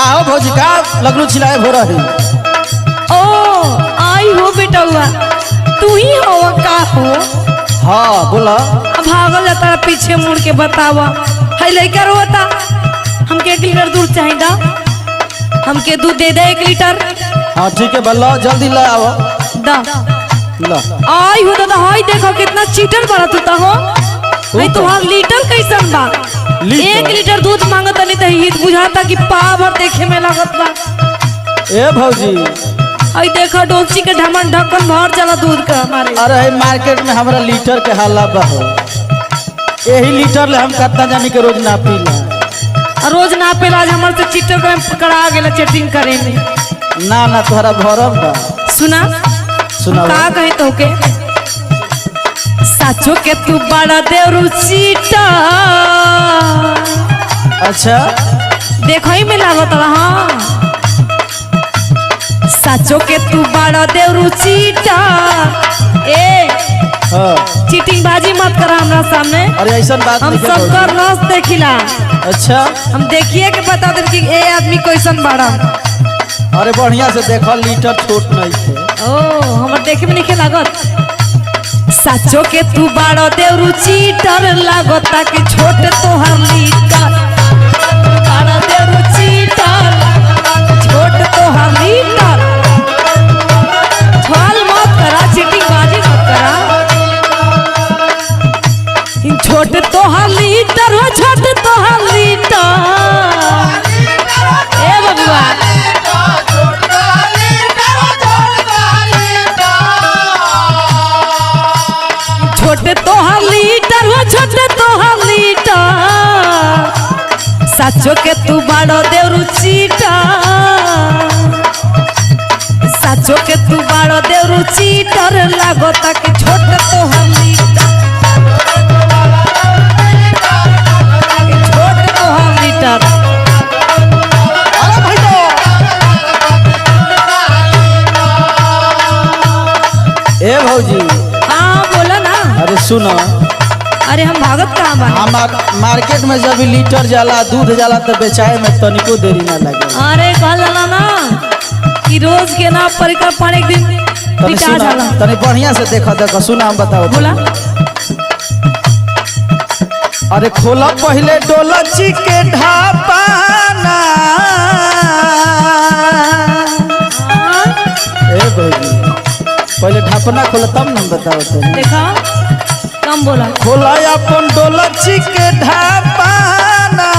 का हो भौजी का लगलू चिल्लाए भो रही। ओ आई हो बेटा हुआ तू ही हो का हो। हाँ बोला। अब भागल जाता पीछे मुड़ के बतावा है लड़का रोता हमके 1 लीटर दूध चाहिए दा हमके दूध दे दे 1 लीटर। हाँ ठीक है बल्ला जल्दी ला आओ दा ला। आई हो दादा हाय देखो कितना चीटर बड़ा तू तो हो भाई तुम्हार लीटर कैसन बा 1 लीटर दूध मांगत नहीं तो हित बुझाता कि पावर देखे में लागत बा। ए भौजी आई देखो डोलची के ढमन ढक्कन भर चला दूध का हमारे। अरे मार्केट में हमारा लीटर के हाला बा हो यही लीटर ले हम कितना जानी के रोज ना पी ला। रोज ना पेला आज हमारे से चीटर को पकड़ा गेला चेटिंग करे में। ना ना तोहरा भरम बा। सुना सुना का कहे तो के साचो के तू बड़ा देवरू चीटा। अच्छा देखो ही में लागत रहा साचो के तू बड़ा देवरू चीटा। ए हाँ। चीटिंग बाजी मत करा हमरा सामने। अरे ऐसा बात हम नहीं सब कर नस देखिला। अच्छा हम देखिए के बता दे कि ए आदमी कैसन बड़ा। अरे बढ़िया से देखो लीटर छोट नहीं थे। ओ हमर देखे में नहीं लागत साचो के तू बड़ा देवरू चीटर लागता कि छोट तोहर लीटर बड़ा देवरू चीटर छोट तोहर लीटर। छल मत करा चीटिंग बाजी मत करा छोट तोहर लीटर हो छोट तोहर लीटर। ए बबुआ छोटे तोहर लीटर हो छोटे तोहर लीटर साचो के तू बड़ो देवरू चीटा। साचो के तू बड़ो देवरू चीटर लागता कि छोटे तोहर लीटर छोटे तोहर लीटर। ए भौजी हाँ बोला ना। अरे सुनो अरे हम भागत कहाँ बा। हमार मार्केट में जब लीटर जाला दूध जाला तो बेचाए में तनिको देरी ना लगे। अरे कहल जाला ना कि रोज के ना परिकर पानी एक दिन तनी बिका सुना जाला। तनी बढ़िया से देखो सुना हम बताओ बोला अरे खोला पहले डोलची के ढापाना। ए भौजी पहले ढापना खोला तब ना बताओ तनी। देखा कम बोला खोला अपन डोलची के ढापाना।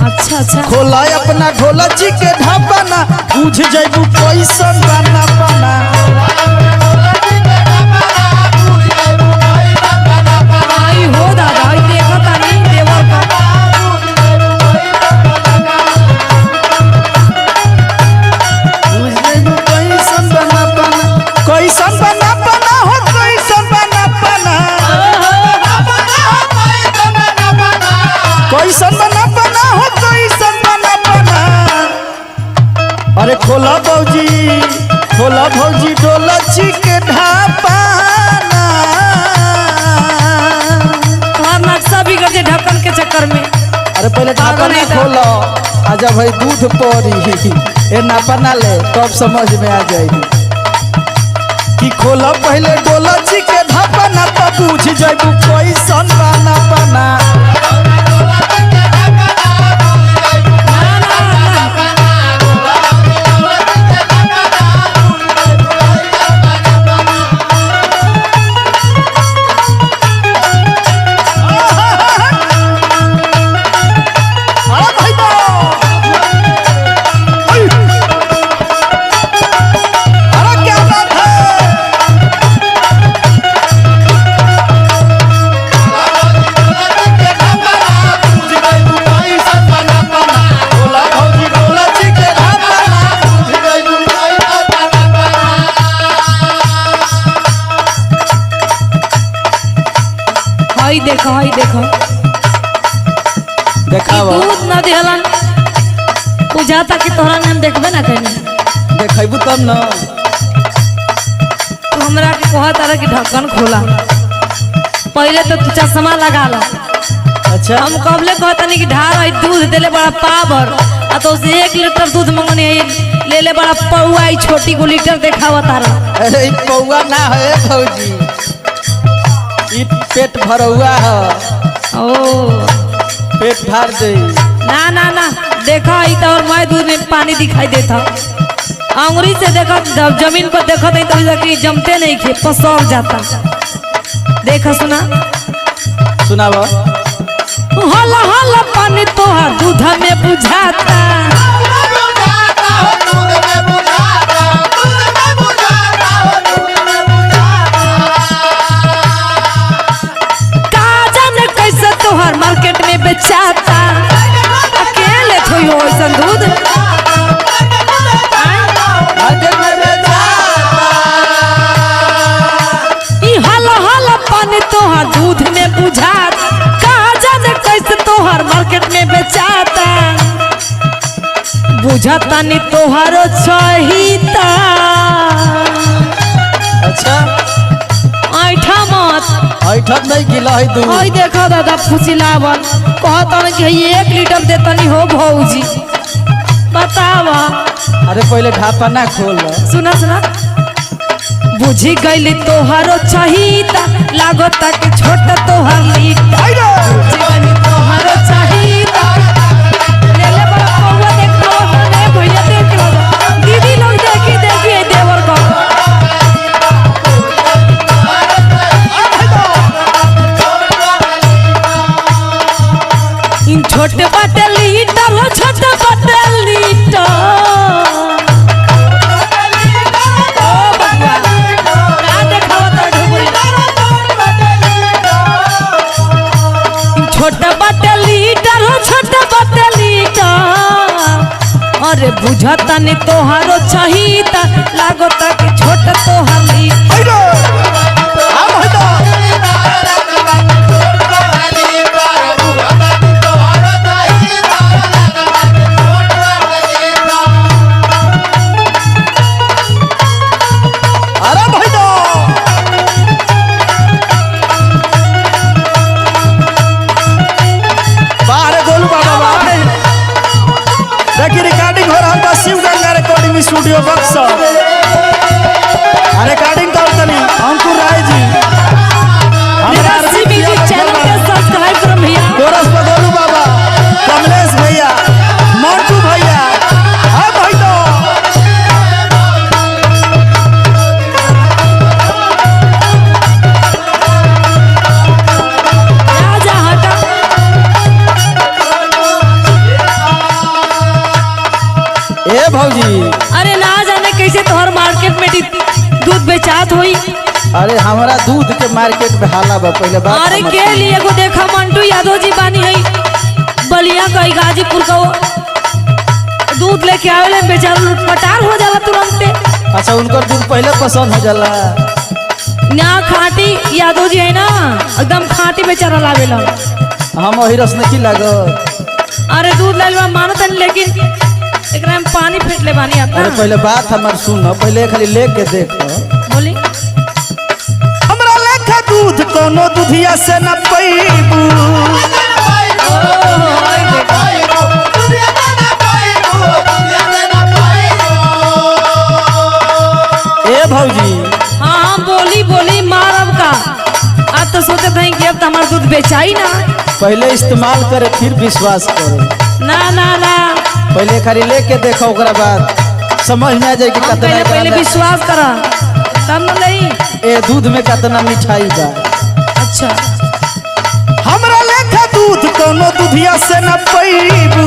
अच्छा अच्छा खोला अपना ढोलची के ढापना बुझ जाइबू कैसन बना पाना। आई हो दादा आई देखा तानी देवर का बुझ जाइबू कैसन बना पाना कैसन बना पाना हो कैसन बना पाना कैसन बना पाना हो कैसन बना पाना। अरे खोला भौजी डोलची के ढापाना। तुम्हार नक्शा बिगड़ जाए ढक्कन के चक्कर में। अरे पहले ढापना खोलो आजा भाई दूध पड़ी ए नापना ले तब समझ में आ जाएगी कि खोला पहले डोलची के ढापना तब बुझ जाइबू कैसन बना पाना। हाय देखो देखावा दूध ना देहलन बुझाता कि तोहरा ने हम देखबे ना कहीं देखेबू तब न। तो हमरा के कहा तारा कि ढक्कन खोला पहले तो तू चश्मा लगा ला अच्छा हम कबले कहतनी कि ढार है दूध देले बड़ा पावर आ तो उसे 1 लीटर दूध मंगने ले ले बड़ा पौआ आई छोटी को लीटर देखावा तारा। अरे पौआ ना है भौजी, ई पेट भरौआ है, ओ पेट भर दे। ना ना ना देखा ही तो और मैं दूध में पानी दिखाई देता अंगुरी से देखा जब जमीन पर देखा तो जमते नहीं खे पसर जाता। देखा सुना सुनावा। हला हला पानी तोहार दूध में बुझाता का जाने कैसे तोहार मार्केट में बेचाता अकेले थोई हो ऐसा दूध ई हला हला पानी तोहार दूध में बुझात का जाने कैसे तोहार मार्केट में बेचाता बुझाता नी तोहारो चाहिता। अच्छा ऐठा मत ऐठत नहीं गिला है दूध। ओई देखो दादा फुसिलावन कहतन कि 1 लीटर देतनी हो भौजी बतावा। अरे पहले ढापना खोल। सुना सुना बुझी गईली तोहारो चाहिता लागता कि छोटा तोहार लीटा बुझी गईली तोहारो चाहिता ले ले बड़ा पौवा देखो ने भैया देख लो दीदी लोग देखी देखी ए देवर को इन छोटे बाटे लीटर हो छोटे बाटे लीटर छोटा बाटे लीटर हो छोटा बाटे लीटर अरे बुझता नहीं तोहारो चाहिता लागता कि छोटा तोहार लीटर स्टूडियो बक्स रिकॉर्डिंग करतनी अंकुर राय जी मेरा म्यूजिक चैनल के सब्सक्राइब करो भैया। कोरस बदलू बाबा, कमलेश भैया, मंटू भैया, हां भाई तो जा हटा ए भौजी। अरे ना जाने कैसे तोहर मार्केट में दूध बेचात होई। अरे हमारा दूध के मार्केट में हाला बा पहले बात। अरे के लिए को देखा मंटू यादव जी बानी है बलिया का गाजीपुर का दूध लेके आवेले बेचारा लुटपटार हो जाला तुरंते। अच्छा उनकर दूध पहले पसंद हो जाला ना खाटी यादव जी है ना एकदम खाटी बेचारा लावेला। हम वही रस नहीं लागत। अरे दूध लालवा मानत नहीं लेकिन एकरा में पानी फेंट ले बानी आता। अरे पहले बात हमार सुन, पहले खाली लेके देख बोली हमरा लेखा दूध कोनो दूधिया से न पैबू। ए भौजी। हाँ हाँ बोली बोली मारब का अब तो सोचे थे कि अब तो हमारा दूध बेचाई ना। पहले इस्तेमाल करे फिर विश्वास करे। ना ना ना पहले खाली लेके देखो ओकरा बाद समझ में आ जाए कि हम कितना पहले विश्वास करा तब न लई। ए दूध में कितना मिठाई बा। अच्छा हमरा लेखा दूध कोनो दूधिया से न पैबू।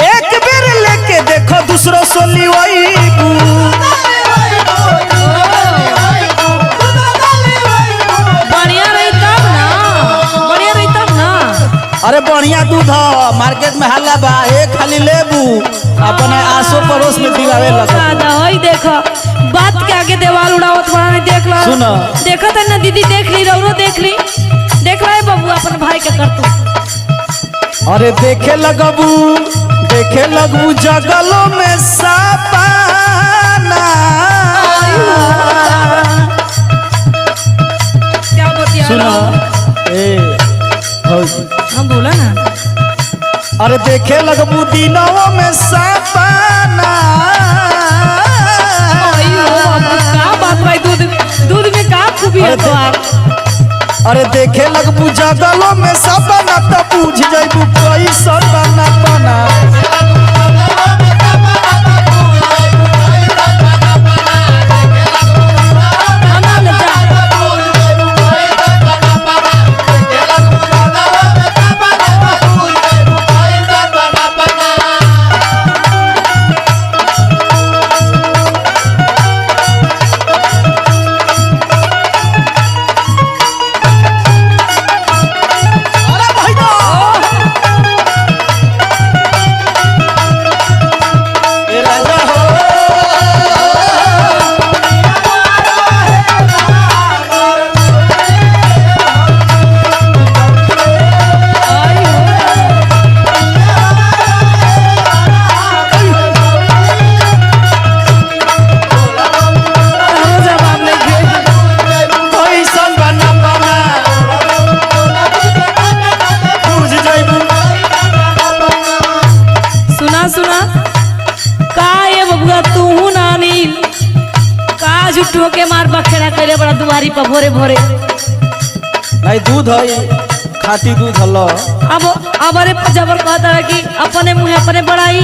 एक बेर लेके देखो दूसरो सोली वहीबू। बढ़िया रही तब ना बढ़िया रही तब ना। अरे बढ़िया दूध है मार्केट में हाला बा। एक खाली लेबू अपने आसो पड़ोस में पिलावे लगा। दादा होई देखो बात के आगे देवाल उड़ावत बड़ा नहीं देख लो। सुनो देखो तो ना दीदी देख ली रौरो देख ली देख रहा है बबू अपन भाई के करतू। अरे देखे लगबू जगलों में सापान क्या बतिया सुनो ए भौजी, हम बोला ना अरे देखे लगबू दिनों में सपना। अयो बाबू का बात भाई दूध दूध में का खूबी है तो आप अरे देखे लगबू जगलों में सपना तो पूछ जाइबू कैसन बना बना। बना ले जा अरे भैया ए राजा हो जवाब नहीं दे कैसन बना बना पूछ जाइबू। सुना सुना का ये बबुआ तू ना नील का जुटो के मार बखेड़ा करे बड़ा दुआरी पर भोरे भोरे नहीं दूध है खाटी दूध हलो अब अरे जबर कहता है कि अपने मुंह अपने बड़ाई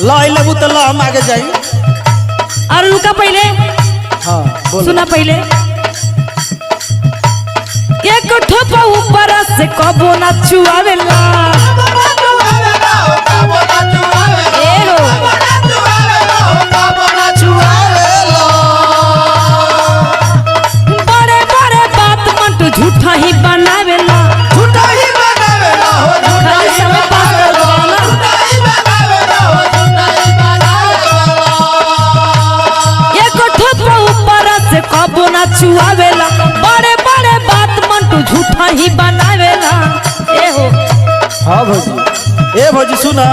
ला लेबू तो ला हम आगे जाई। और रुका पहले हाँ बोलो। सुना पहले एक ठोपा ऊपर से कबो ना छुआवेला ए हो बड़े बड़े बात मंटू झूठा ही बनावेला झूठा ही बनावेला हो झूठा खाली ही समय पास कर दो ना एक ठोपा ऊपर से कबो ना छुआवेला बड़े बड़े बात मंटू झूठा ही बनावेला ए हो हाँ भौजी ए भौजी सुना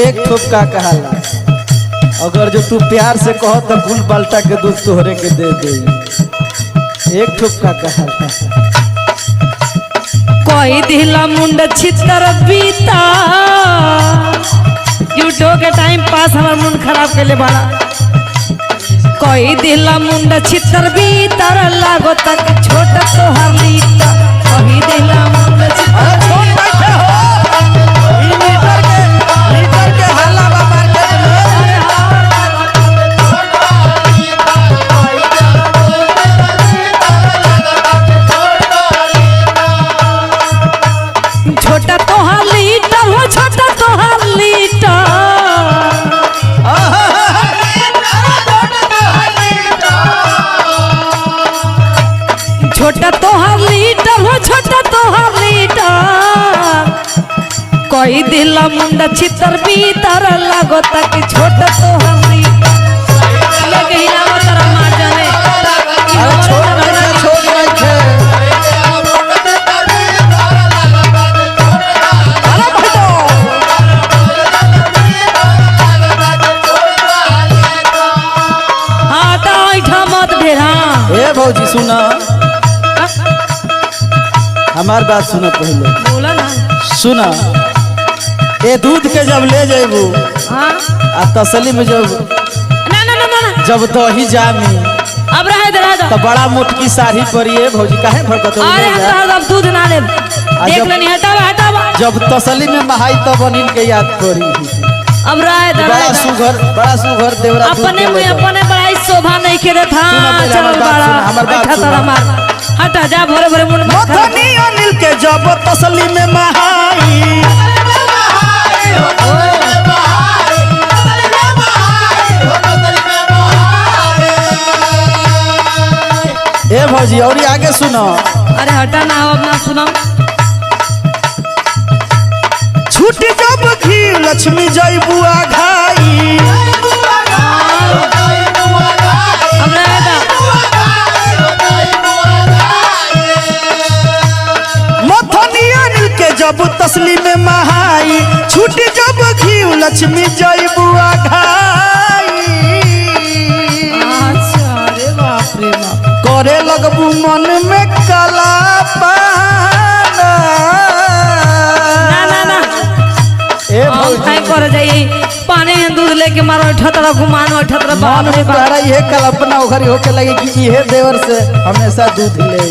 एक ठोप का कहाला अगर जो तू प्यार से कह तो फूल बाल्टा के दूध तोहरे के दे दे। एक ठोप का कहाला कोई दिला मुंड छितर बीता यूट्यूब के टाइम पास हमार मुंड खराब कर ले बाला कोई दिला मुंड छितर बीतर लागो तक छोट तो हरलीता कोई दिला मुंड अरे छोड़ बैठे हो ई लीटर के हल्ला बा मार्केट में। छोटा तो हरलीता हो छोटा तो हरलीता छोटा तो हरलीता हो छोटा तो हरलीता कोई दिला मुंडा छितर बीतर लागो तक छोटा तो हरलीता लगे हिलावा तेरा मार जाने अरे छोड़ बैठे छोड़ बैठे। अरे भैया हाँ तो ऐठा मत ढेरा ए भौजी सुना हमार बात सुनो पहले बोला ना सुना ए दूध के जब ले जेबू हाँ आ तसली में जब ना ना ना ना ना जब दही जामी अब रहे तो बड़ा मोटकी साड़ी परी है भौजी काहे भड़कत हो अरे ले जा। हम अब दूध ना ले देख जब- लेनी हटावा हटावा जब तसली में महाई तब अनिल के याद परी अब रहे बड़ा सुघर देवरा दूध अपने के में ले जा। अपने बड़ाई शोभा नहीं करे था सुनो पहले चल हमार बात बड़ा सुनो, हमार बात बैठा सुनो। तारा मार हटा जा भोरे भोरे मुंड में खा। मथनी अनिल के जब तसली में महाई ए भौजी और ये आगे सुनो अरे हटा ना अब ना सुनो छूट जब घी लक्ष्मी जय बुआ घाई अब रहेगा मथनी अनिल के जब तसली में महाई छूट जब घी लक्ष्मी जय बुआ घाई लगबू मन में काला पाना। ना ना ना ए हम भौजी काय कर जाई पानी में दूध लेके मारो ठतरा घुमानो ठतरा बाप मन रे में बाप। तारा ये कल्पना ओखरी होके लगे कि इहे देवर से हमेशा दूध ले।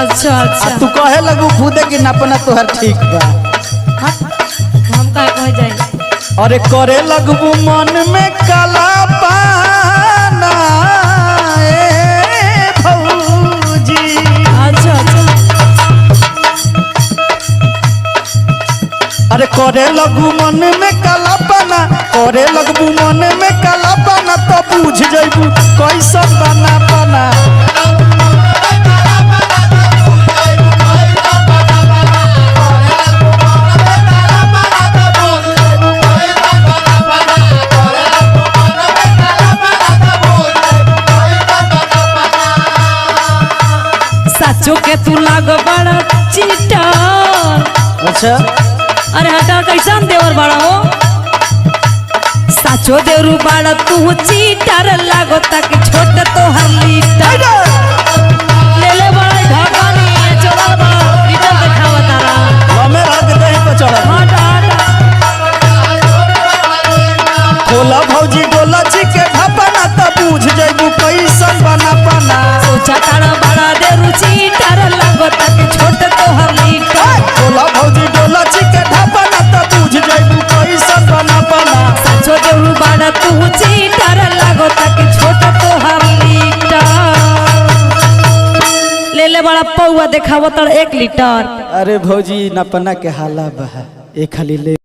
अच्छा आ अच्छा तू कहे लगू खुदे कि नपना तोहर ठीक बा। हम काय कह जाई अरे करे लगबू मन में काला पाना ए भौजी। अच्छा अच्छा अरे करे लगू मन में काला पाना, करे लगबू मन में काला पाना तो बुझ जइबू कैसन बना पाना। साचो के तू लाग बड़ा चीटर। अच्छा अरे हटा कैसन देवर बड़ा हो साचो देवरू बड़ा तू चीटर लागो तक छोट तो हर लीटर ले ले बड़ा ढकानी चला बड़ा लीटर दिखावा तारा हमें रात दही पे चढ़ा हटा हटा खोला भौजी डोला चिके ढपना तो बुझ जइबू कैसन बना पाना। सोचा तारा बड़ा देवरू चीटर लागो तक छोट तो हर लीटर खोला भौजी डोला चिके ढपना तो बुझ जइबू कैसन बना पाना। साचो देवरू बड़ा तू चीटर लागो तक छोट तो हर लीटर ले ले बड़ा पौआ देखावो तर 1 लीटर। अरे भौजी नपना के हाला बहा ए खाली ले